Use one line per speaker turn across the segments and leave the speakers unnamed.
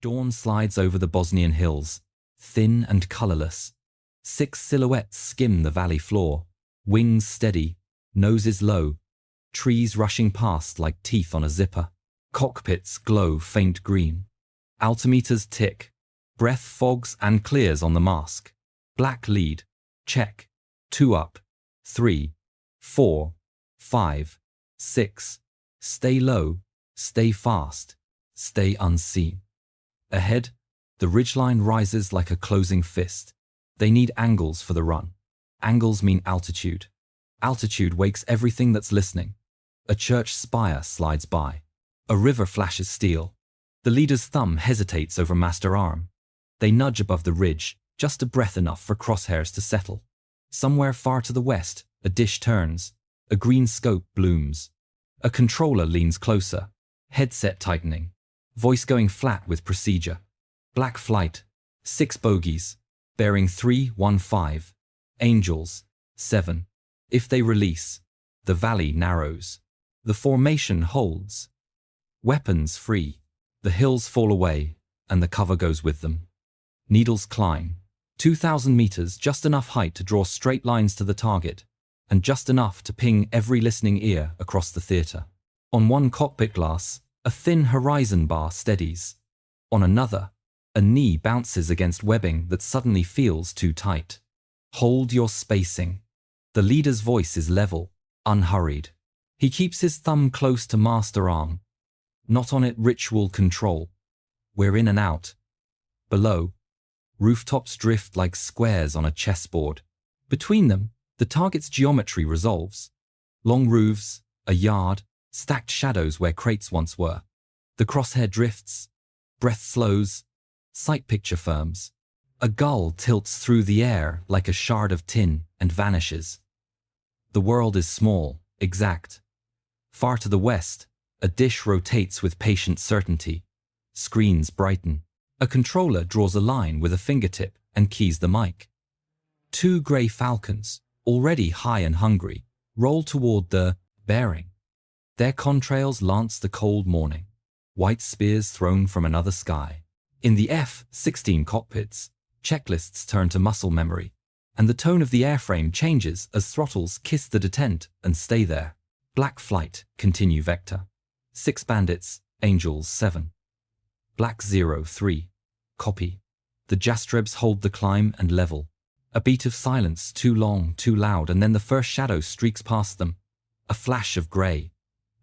Dawn slides over the Bosnian hills, thin and colorless. 6 silhouettes skim the valley floor, wings steady, noses low, trees rushing past like teeth on a zipper. Cockpits glow faint green. Altimeters tick. Breath fogs and clears on the mask. Black lead. Check. 2 up. 3. 4. 5. 6. Stay low. Stay fast. Stay unseen. Ahead, the ridgeline rises like a closing fist. They need angles for the run. Angles mean altitude. Altitude wakes everything that's listening. A church spire slides by. A river flashes steel. The leader's thumb hesitates over master arm. They nudge above the ridge, just a breath enough for crosshairs to settle. Somewhere far to the west, a dish turns. A green scope blooms. A controller leans closer, headset tightening, voice going flat with procedure. Black flight, 6 bogies, bearing 315, angels, 7. If they release, the valley narrows. The formation holds. Weapons free, the hills fall away, and the cover goes with them. Needles climb, 2,000 meters, just enough height to draw straight lines to the target, and just enough to ping every listening ear across the theater. On one cockpit glass, a thin horizon bar steadies. On another, a knee bounces against webbing that suddenly feels too tight. Hold your spacing. The leader's voice is level, unhurried. He keeps his thumb close to master arm. Not on it ritual control. We're in and out. Below, rooftops drift like squares on a chessboard. Between them, the target's geometry resolves. Long roofs, a yard, stacked shadows where crates once were. The crosshair drifts. Breath slows. Sight picture firms. A gull tilts through the air like a shard of tin and vanishes. The world is small, exact. Far to the west, a dish rotates with patient certainty. Screens brighten. A controller draws a line with a fingertip and keys the mic. 2 grey falcons, already high and hungry, roll toward the bearing. Their contrails lance the cold morning, white spears thrown from another sky. In the F-16 cockpits, checklists turn to muscle memory, and the tone of the airframe changes as throttles kiss the detent and stay there. Black flight, continue vector. 6 bandits, angels 7. Black 0-3, copy. The jastrebs hold the climb and level. A beat of silence, too long, too loud, and then the first shadow streaks past them. A flash of grey.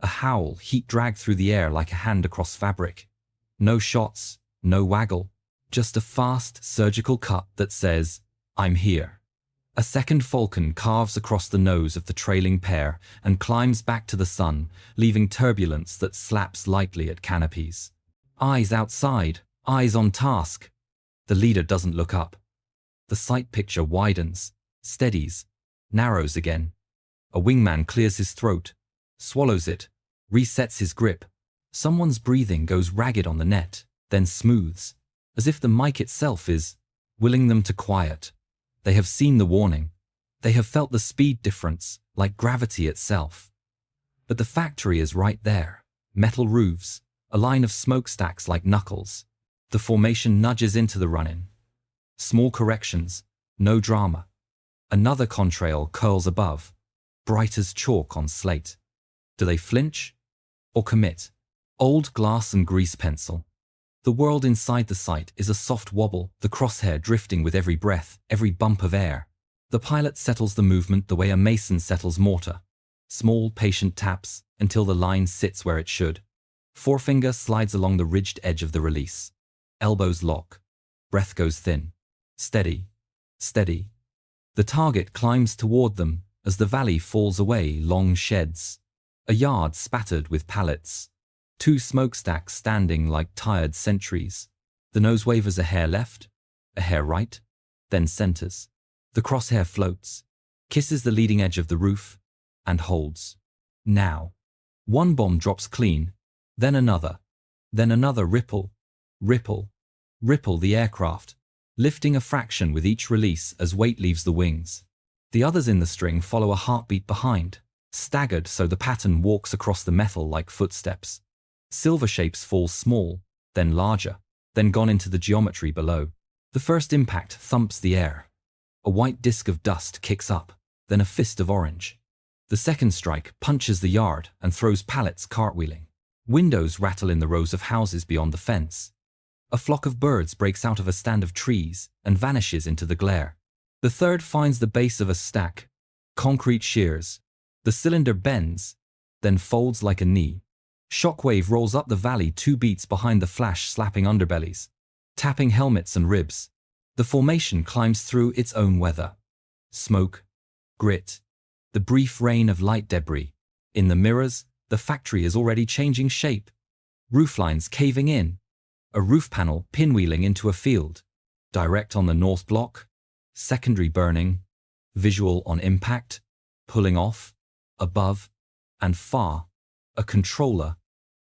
A howl, heat dragged through the air like a hand across fabric. No shots, no waggle, just a fast, surgical cut that says, I'm here. A second falcon carves across the nose of the trailing pair and climbs back to the sun, leaving turbulence that slaps lightly at canopies. Eyes outside, eyes on task. The leader doesn't look up. The sight picture widens, steadies, narrows again. A wingman clears his throat, swallows it, resets his grip. Someone's breathing goes ragged on the net, then smooths, as if the mic itself is willing them to quiet. They have seen the warning. They have felt the speed difference, like gravity itself. But the factory is right there. Metal roofs, a line of smokestacks like knuckles. The formation nudges into the run-in. Small corrections, no drama. Another contrail curls above, bright as chalk on slate. Do they flinch or commit? Old glass and grease pencil. The world inside the sight is a soft wobble, the crosshair drifting with every breath, every bump of air. The pilot settles the movement the way a mason settles mortar. Small, patient taps until the line sits where it should. Forefinger slides along the ridged edge of the release. Elbows lock. Breath goes thin. Steady. Steady. The target climbs toward them as the valley falls away long sheds. A yard spattered with pallets. 2 smokestacks standing like tired sentries. The nose wavers a hair left, a hair right, then centers. The crosshair floats, kisses the leading edge of the roof, and holds. Now. One bomb drops clean, then another ripple, ripple, ripple the aircraft, lifting a fraction with each release as weight leaves the wings. The others in the string follow a heartbeat behind, staggered so the pattern walks across the metal like footsteps. Silver shapes fall small, then larger. then gone into the geometry below. The first impact thumps the air. A white disk of dust kicks up, then a fist of orange. The second strike punches the yard and throws pallets cartwheeling. Windows rattle in the rows of houses beyond the fence. A flock of birds breaks out of a stand of trees and vanishes into the glare. The third finds the base of a stack. Concrete shears. The cylinder bends, then folds like a knee. Shockwave rolls up the valley 2 beats behind the flash, slapping underbellies, tapping helmets and ribs. The formation climbs through its own weather. Smoke, grit, the brief rain of light debris. In the mirrors, the factory is already changing shape. Rooflines caving in. A roof panel pinwheeling into a field. Direct on the north block. Secondary burning. Visual on impact. Pulling off. Above. And far. A controller,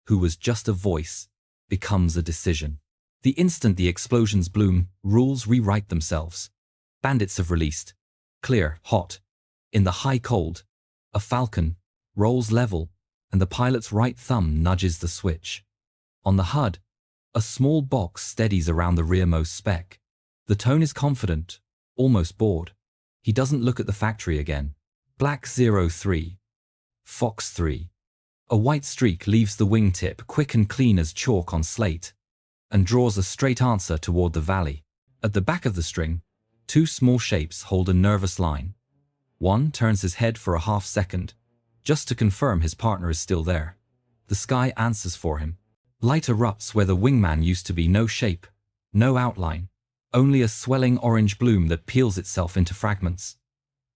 who was just a voice, becomes a decision. The instant the explosions bloom, rules rewrite themselves. Bandits have released. Clear, hot. In the high cold, a Falcon rolls level, and the pilot's right thumb nudges the switch. On the HUD, a small box steadies around the rearmost spec. The tone is confident, almost bored. He doesn't look at the factory again. Black 03. Fox 3. A white streak leaves the wingtip quick and clean as chalk on slate, and draws a straight answer toward the valley. At the back of the string, 2 small shapes hold a nervous line. One turns his head for a half second, just to confirm his partner is still there. The sky answers for him. Light erupts where the wingman used to be. No shape, no outline, only a swelling orange bloom that peels itself into fragments.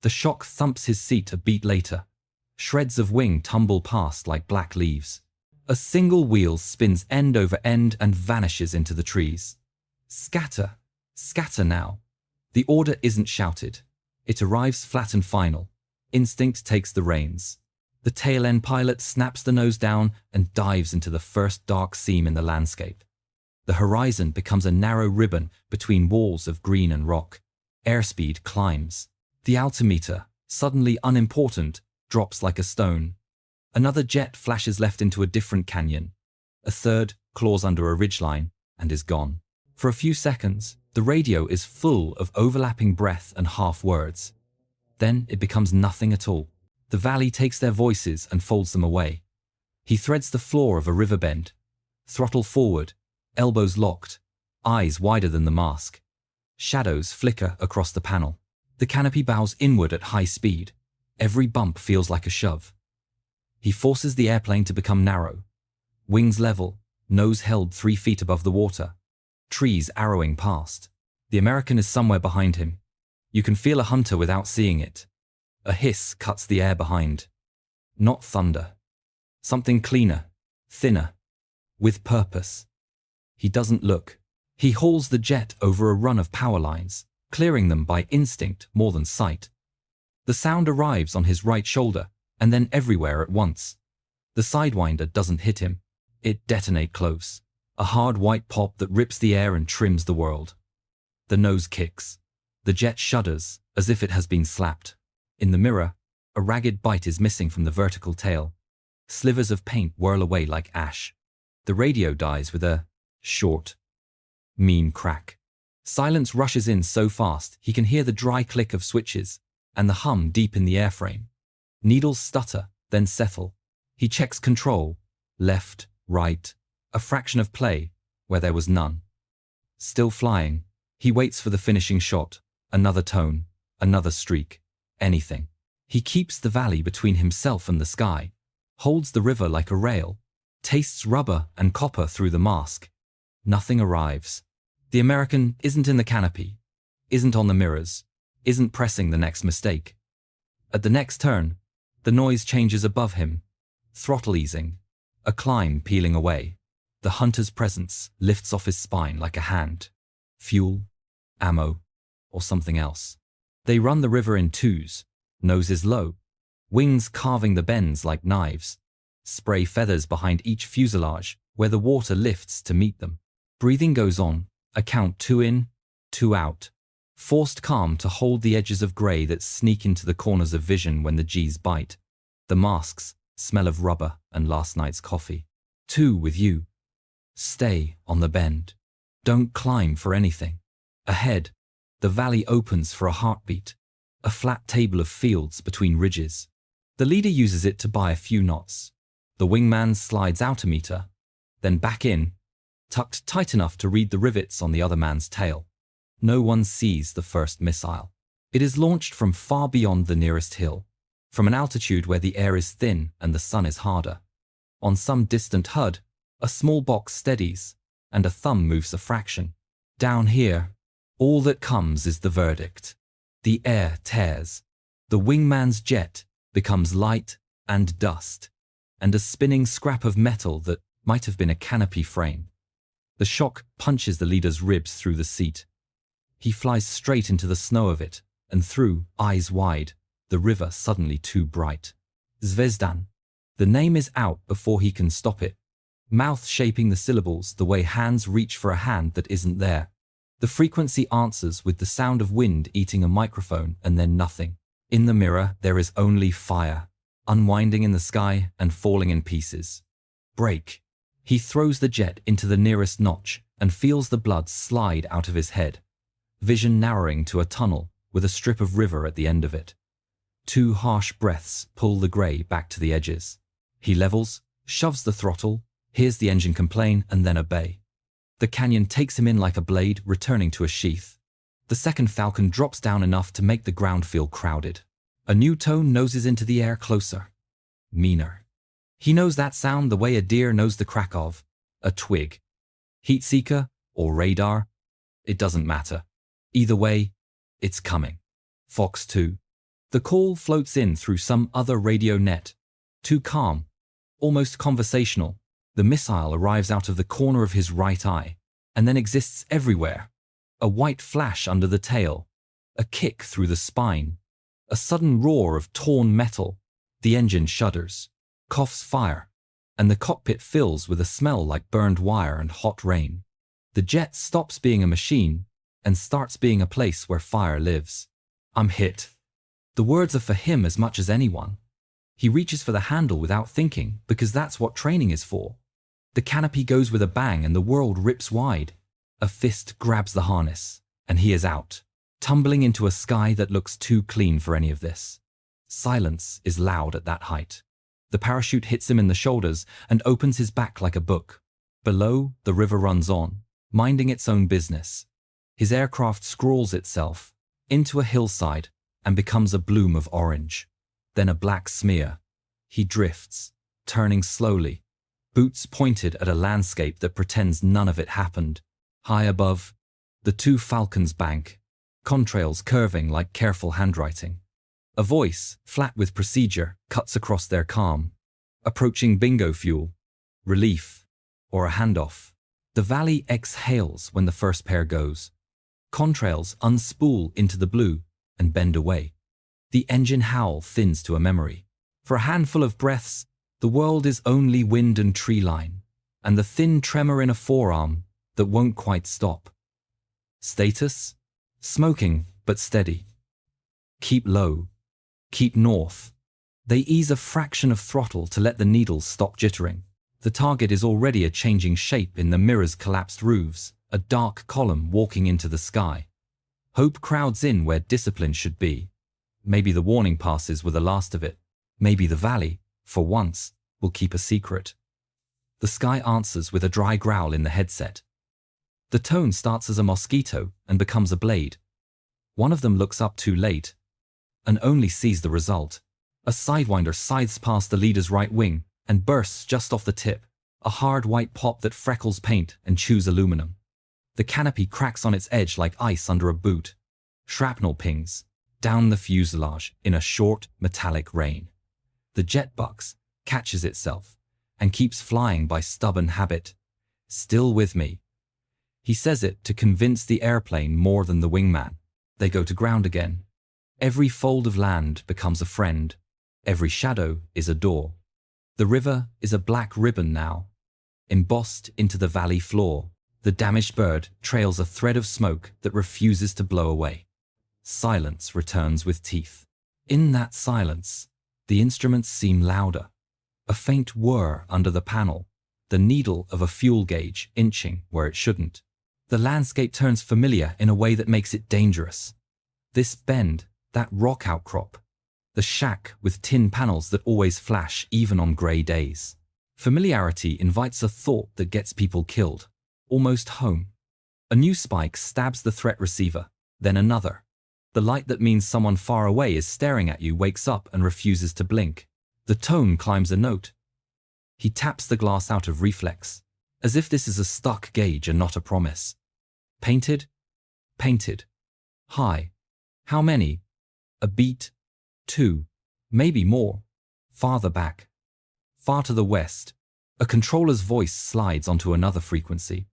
The shock thumps his seat a beat later. Shreds of wing tumble past like black leaves. A single wheel spins end over end and vanishes into the trees. Scatter, scatter now. The order isn't shouted. It arrives flat and final. Instinct takes the reins. The tail-end pilot snaps the nose down and dives into the first dark seam in the landscape. The horizon becomes a narrow ribbon between walls of green and rock. Airspeed climbs. The altimeter, suddenly unimportant, drops like a stone. Another jet flashes left into a different canyon. A third claws under a ridgeline and is gone. For a few seconds, the radio is full of overlapping breath and half words. Then it becomes nothing at all. The valley takes their voices and folds them away. He threads the floor of a riverbend. Throttle forward, elbows locked, eyes wider than the mask. Shadows flicker across the panel. The canopy bows inward at high speed. Every bump feels like a shove. He forces the airplane to become narrow. Wings level, nose held 3 feet above the water. Trees arrowing past. The American is somewhere behind him. You can feel a hunter without seeing it. A hiss cuts the air behind. Not thunder. Something cleaner, thinner, with purpose. He doesn't look. He hauls the jet over a run of power lines, clearing them by instinct more than sight. The sound arrives on his right shoulder, and then everywhere at once. The Sidewinder doesn't hit him. It detonates close. A hard white pop that rips the air and trims the world. The nose kicks. The jet shudders, as if it has been slapped. In the mirror, a ragged bite is missing from the vertical tail. Slivers of paint whirl away like ash. The radio dies with a short, mean crack. Silence rushes in so fast he can hear the dry click of switches and the hum deep in the airframe. Needles stutter, then settle. He checks control, left, right, a fraction of play where there was none. Still flying, he waits for the finishing shot, another tone, another streak, anything. He keeps the valley between himself and the sky, holds the river like a rail, tastes rubber and copper through the mask. Nothing arrives. The American isn't in the canopy, isn't on the mirrors, isn't pressing the next mistake. At the next turn, the noise changes above him, throttle easing, a climb peeling away. The hunter's presence lifts off his spine like a hand. Fuel, ammo, or something else. They run the river in twos, noses low, wings carving the bends like knives. Spray feathers behind each fuselage where the water lifts to meet them. Breathing goes on, a count 2 in, 2 out. Forced calm to hold the edges of grey that sneak into the corners of vision when the G's bite. The masks, smell of rubber and last night's coffee. 2 with you. Stay on the bend. Don't climb for anything. Ahead, the valley opens for a heartbeat, a flat table of fields between ridges. The leader uses it to buy a few knots. The wingman slides out a meter, then back in, tucked tight enough to read the rivets on the other man's tail. No one sees the first missile. It is launched from far beyond the nearest hill, from an altitude where the air is thin and the sun is harder. On some distant HUD, a small box steadies, and a thumb moves a fraction. Down here, all that comes is the verdict. The air tears. The wingman's jet becomes light and dust, and a spinning scrap of metal that might have been a canopy frame. The shock punches the leader's ribs through the seat. He flies straight into the snow of it, and through, eyes wide, the river suddenly too bright. Zvezdan. The name is out before he can stop it, mouth shaping the syllables the way hands reach for a hand that isn't there. The frequency answers with the sound of wind eating a microphone and then nothing. In the mirror, there is only fire, unwinding in the sky and falling in pieces. Break. He throws the jet into the nearest notch and feels the blood slide out of his head. Vision narrowing to a tunnel with a strip of river at the end of it. 2 harsh breaths pull the grey back to the edges. He levels, shoves the throttle, hears the engine complain and then obey. The canyon takes him in like a blade returning to a sheath. The second Falcon drops down enough to make the ground feel crowded. A new tone noses into the air closer. Meaner. He knows that sound the way a deer knows the crack of a twig. Heat seeker or radar, it doesn't matter. Either way, it's coming. Fox 2. The call floats in through some other radio net. Too calm, almost conversational. The missile arrives out of the corner of his right eye, and then exists everywhere. A white flash under the tail, a kick through the spine, a sudden roar of torn metal. The engine shudders, coughs fire, and the cockpit fills with a smell like burned wire and hot rain. The jet stops being a machine and starts being a place where fire lives. I'm hit. The words are for him as much as anyone. He reaches for the handle without thinking because that's what training is for. The canopy goes with a bang and the world rips wide. A fist grabs the harness, and he is out, tumbling into a sky that looks too clean for any of this. Silence is loud at that height. The parachute hits him in the shoulders and opens his back like a book. Below, the river runs on, minding its own business. His aircraft scrawls itself into a hillside and becomes a bloom of orange, then a black smear. He drifts, turning slowly, boots pointed at a landscape that pretends none of it happened. High above, the 2 Falcons bank, contrails curving like careful handwriting. A voice, flat with procedure, cuts across their calm. Approaching bingo fuel, relief, or a handoff. The valley exhales when the first pair goes. Contrails unspool into the blue and bend away. The engine howl thins to a memory. For a handful of breaths, the world is only wind and tree line, and the thin tremor in a forearm that won't quite stop. Status? Smoking, but steady. Keep low. Keep north. They ease a fraction of throttle to let the needles stop jittering. The target is already a changing shape in the mirror's collapsed roofs, a dark column walking into the sky. Hope crowds in where discipline should be. Maybe the warning passes were the last of it. Maybe the valley, for once, will keep a secret. The sky answers with a dry growl in the headset. The tone starts as a mosquito and becomes a blade. One of them looks up too late and only sees the result. A sidewinder scythes past the leader's right wing and bursts just off the tip, a hard white pop that freckles paint and chews aluminum. The canopy cracks on its edge like ice under a boot. Shrapnel pings down the fuselage in a short, metallic rain. The jet bucks, catches itself, and keeps flying by stubborn habit. Still with me. He says it to convince the airplane more than the wingman. They go to ground again. Every fold of land becomes a friend. Every shadow is a door. The river is a black ribbon now, embossed into the valley floor. The damaged bird trails a thread of smoke that refuses to blow away. Silence returns with teeth. In that silence, the instruments seem louder. A faint whir under the panel, the needle of a fuel gauge inching where it shouldn't. The landscape turns familiar in a way that makes it dangerous. This bend, that rock outcrop, the shack with tin panels that always flash even on grey days. Familiarity invites a thought that gets people killed, almost home. A new spike stabs the threat receiver, then another. The light that means someone far away is staring at you wakes up and refuses to blink. The tone climbs a note. He taps the glass out of reflex, as if this is a stuck gauge and not a promise. Painted? Painted. High. How many? A beat? 2. Maybe more. Farther back. Far to the west. A controller's voice slides onto another frequency.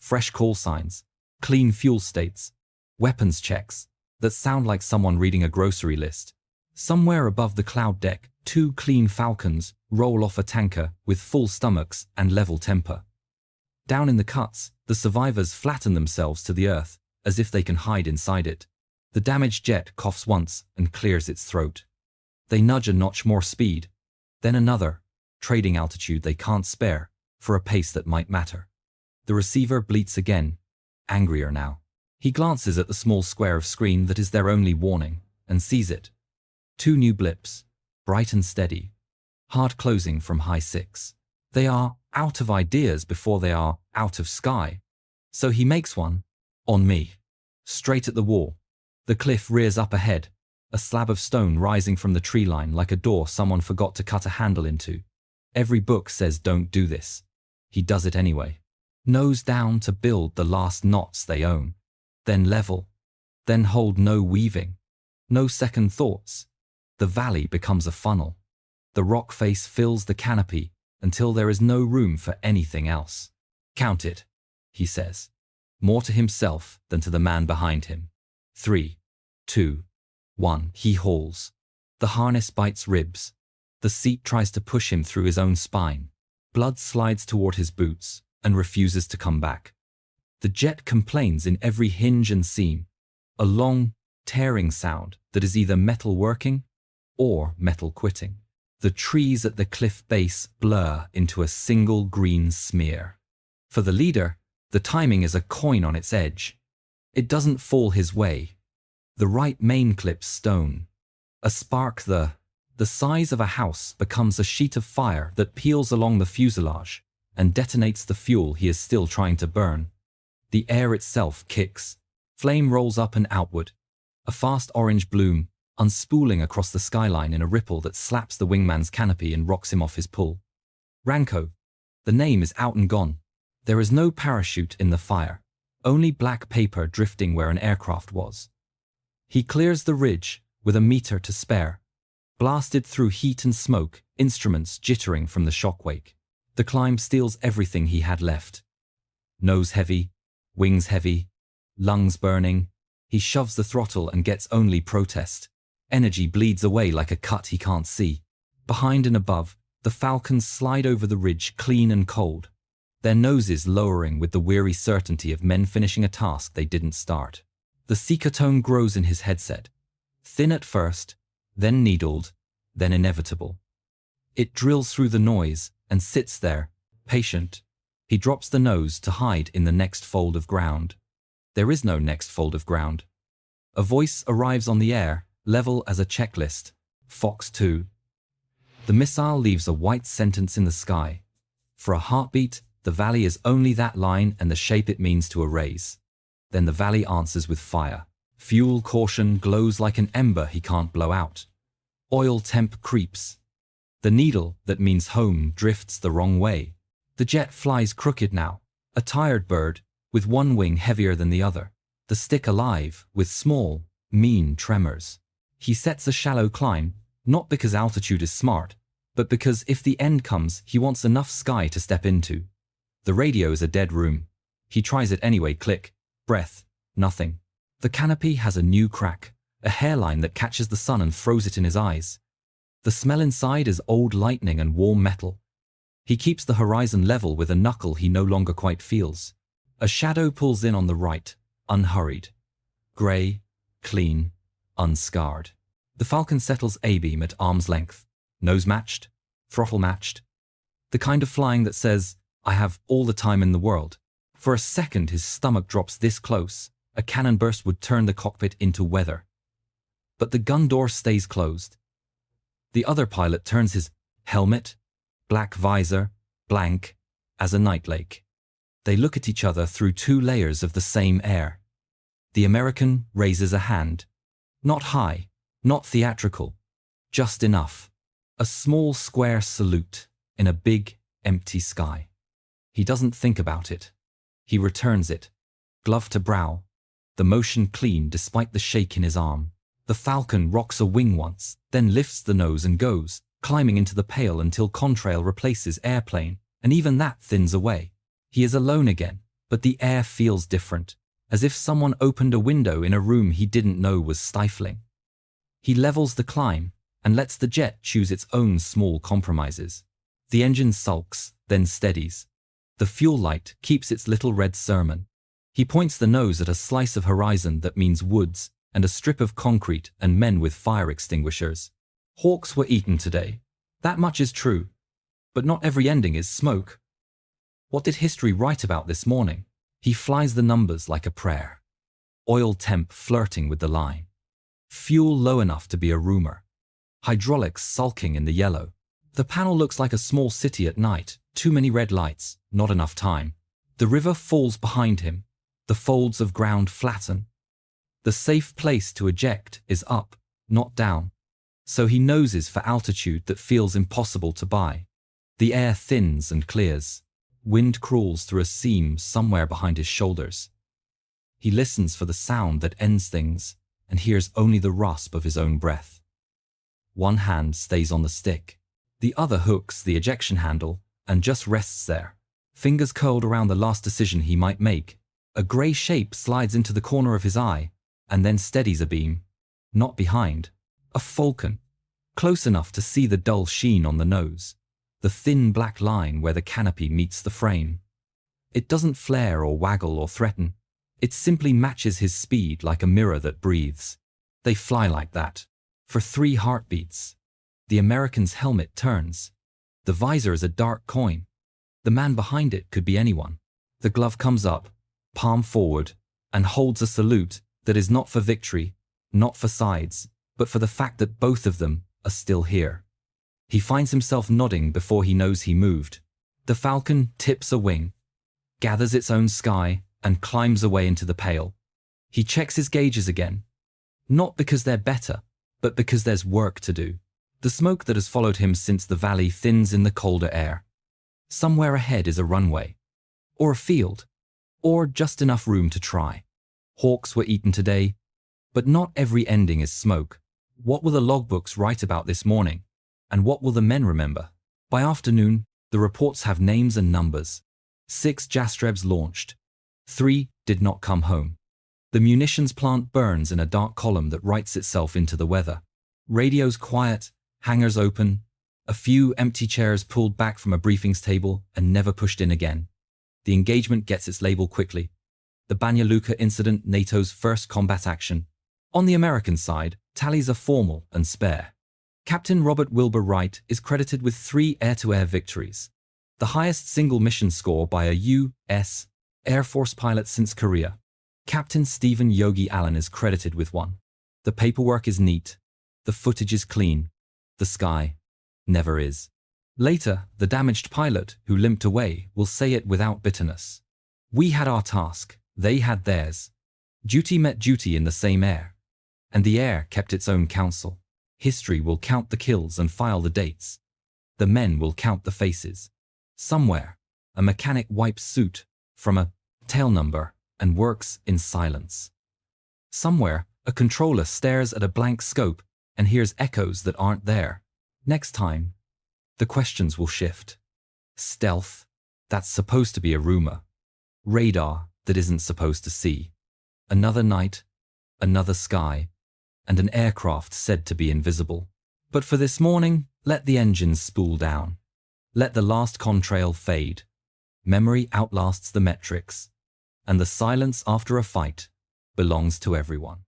Fresh call signs. Clean fuel states. Weapons checks that sound like someone reading a grocery list. Somewhere above the cloud deck, 2 clean Falcons roll off a tanker with full stomachs and level temper. Down in the cuts, the survivors flatten themselves to the earth, as if they can hide inside it. The damaged jet coughs once and clears its throat. They nudge a notch more speed, then another, trading altitude they can't spare for a pace that might matter. The receiver bleats again, angrier now. He glances at the small square of screen that is their only warning, and sees it. 2 new blips, bright and steady. Hard closing from high 6. They are out of ideas before they are out of sky. So he makes one, on me. Straight at the wall. The cliff rears up ahead, a slab of stone rising from the tree line like a door someone forgot to cut a handle into. Every book says don't do this. He does it anyway. Nose down to build the last knots they own. Then level. Then hold no weaving. No second thoughts. The valley becomes a funnel. The rock face fills the canopy until there is no room for anything else. Count it, he says. More to himself than to the man behind him. 3, 2, 1. He hauls. The harness bites ribs. The seat tries to push him through his own spine. Blood slides toward his boots and refuses to come back. The jet complains in every hinge and seam. A long, tearing sound that is either metal working or metal quitting. The trees at the cliff base blur into a single green smear. For the leader, the timing is a coin on its edge. It doesn't fall his way. The right main clips stone. A spark the size of a house becomes a sheet of fire that peels along the fuselage and detonates the fuel he is still trying to burn. The air itself kicks. Flame rolls up and outward. A fast orange bloom, unspooling across the skyline in a ripple that slaps the wingman's canopy and rocks him off his pull. Ranko. The name is out and gone. There is no parachute in the fire, only black paper drifting where an aircraft was. He clears the ridge with a meter to spare, blasted through heat and smoke, instruments jittering from the shockwave. The climb steals everything he had left. Nose heavy, wings heavy, lungs burning. He shoves the throttle and gets only protest. Energy bleeds away like a cut he can't see. Behind and above, the Falcons slide over the ridge clean and cold, their noses lowering with the weary certainty of men finishing a task they didn't start. The seeker tone grows in his headset, thin at first, then needled, then inevitable. It drills through the noise and sits there, patient. He drops the nose to hide in the next fold of ground. There is no next fold of ground. A voice arrives on the air, level as a checklist. Fox 2. The missile leaves a white sentence in the sky. For a heartbeat, the valley is only that line and the shape it means to erase. Then the valley answers with fire. Fuel caution glows like an ember he can't blow out. Oil temp creeps. The needle that means home drifts the wrong way. The jet flies crooked now, a tired bird, with one wing heavier than the other. The stick alive, with small, mean tremors. He sets a shallow climb, not because altitude is smart, but because if the end comes, he wants enough sky to step into. The radio is a dead room. He tries it anyway, click, breath, nothing. The canopy has a new crack, a hairline that catches the sun and throws it in his eyes. The smell inside is old lightning and warm metal. He keeps the horizon level with a knuckle he no longer quite feels. A shadow pulls in on the right, unhurried. Grey, clean, unscarred. The Falcon settles A-beam at arm's length. Nose matched, throttle matched. The kind of flying that says, I have all the time in the world. For a second his stomach drops this close, a cannon burst would turn the cockpit into weather. But the gun door stays closed. The other pilot turns his helmet, black visor, blank, as a night lake. They look at each other through 2 layers of the same air. The American raises a hand. Not high, not theatrical, just enough. A small square salute in a big, empty sky. He doesn't think about it. He returns it, glove to brow, the motion clean despite the shake in his arm. The Falcon rocks a wing once, then lifts the nose and goes, climbing into the pale until contrail replaces airplane, and even that thins away. He is alone again, but the air feels different, as if someone opened a window in a room he didn't know was stifling. He levels the climb, and lets the jet choose its own small compromises. The engine sulks, then steadies. The fuel light keeps its little red sermon. He points the nose at a slice of horizon that means woods, and a strip of concrete and men with fire extinguishers. Hawks were eaten today. That much is true. But not every ending is smoke. What did history write about this morning? He flies the numbers like a prayer. Oil temp flirting with the line. Fuel low enough to be a rumor. Hydraulics sulking in the yellow. The panel looks like a small city at night. Too many red lights, not enough time. The river falls behind him. The folds of ground flatten. The safe place to eject is up, not down. So he noses for altitude that feels impossible to buy. The air thins and clears. Wind crawls through a seam somewhere behind his shoulders. He listens for the sound that ends things and hears only the rasp of his own breath. One hand stays on the stick. The other hooks the ejection handle and just rests there, fingers curled around the last decision he might make. A grey shape slides into the corner of his eye and then steadies a beam. Not behind. A falcon. Close enough to see the dull sheen on the nose. The thin black line where the canopy meets the frame. It doesn't flare or waggle or threaten. It simply matches his speed like a mirror that breathes. They fly like that. For 3 heartbeats. The American's helmet turns. The visor is a dark coin. The man behind it could be anyone. The glove comes up, palm forward, and holds a salute that is not for victory, not for sides, but for the fact that both of them are still here. He finds himself nodding before he knows he moved. The Falcon tips a wing, gathers its own sky, and climbs away into the pale. He checks his gauges again. Not because they're better, but because there's work to do. The smoke that has followed him since the valley thins in the colder air. Somewhere ahead is a runway, or a field, or just enough room to try. Hawks were eaten today, but not every ending is smoke. What will the logbooks write about this morning? And what will the men remember? By afternoon, the reports have names and numbers. 6 Jastrebs launched. 3 did not come home. The munitions plant burns in a dark column that writes itself into the weather. Radios quiet, hangars open, a few empty chairs pulled back from a briefings table and never pushed in again. The engagement gets its label quickly. The Banja Luka incident, NATO's first combat action. On the American side, tallies are formal and spare. Captain Robert Wilbur Wright is credited with 3 air-to-air victories, the highest single mission score by a U.S. Air Force pilot since Korea. Captain Stephen Yogi Allen is credited with 1. The paperwork is neat. The footage is clean. The sky never is. Later, the damaged pilot who limped away will say it without bitterness. We had our task. They had theirs. Duty met duty in the same air. And the air kept its own counsel. History will count the kills and file the dates. The men will count the faces. Somewhere, a mechanic wipes soot from a tail number and works in silence. Somewhere, a controller stares at a blank scope and hears echoes that aren't there. Next time, the questions will shift. Stealth, that's supposed to be a rumor. Radar that isn't supposed to see. Another night, another sky, and an aircraft said to be invisible. But for this morning, let the engines spool down. Let the last contrail fade. Memory outlasts the metrics, and the silence after a fight belongs to everyone.